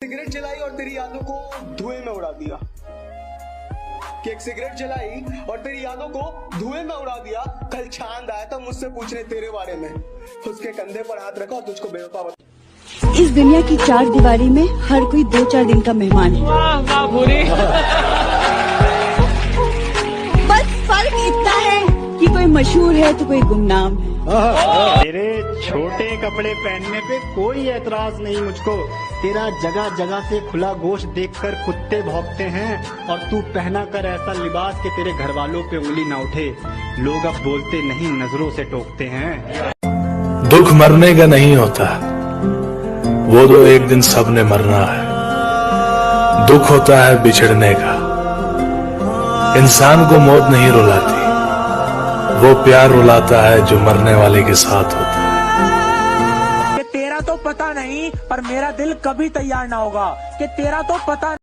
Cigarette जलाई और तेरी यादों को धुएं में उड़ा दिया। कि एक सिगरेट जलाई और तेरी यादों को धुएं में उड़ा दिया। कल चांद आया था मुझसे पूछने तेरे बारे में, उसके कंधे पर हाथ रखा और तुझको बेवफा बता। इस दुनिया की चार दीवारी में हर कोई 2-4 दिन का मेहमान है। बस फर्क इतना है कि कोई मशहूर है तो कोई गुमनाम है। तेरे छोटे कपड़े पहनने पे कोई एतराज नहीं मुझको। तेरा जगह जगह से खुला गोश्त देखकर कुत्ते भौंकते हैं और तू पहना कर ऐसा लिबास कि तेरे घर वालों पे उंगली ना उठे। लोग अब बोलते नहीं नजरों से टोकते हैं। दुख मरने का नहीं होता, वो तो एक दिन सबने मरना है। दुख होता है बिछड़ने का। इंसान को मौत नहीं रुलाती, वो प्यार रुलाता है जो मरने वाले के साथ होता है। कि तेरा तो पता नहीं पर मेरा दिल कभी तैयार ना होगा। कि तेरा तो पता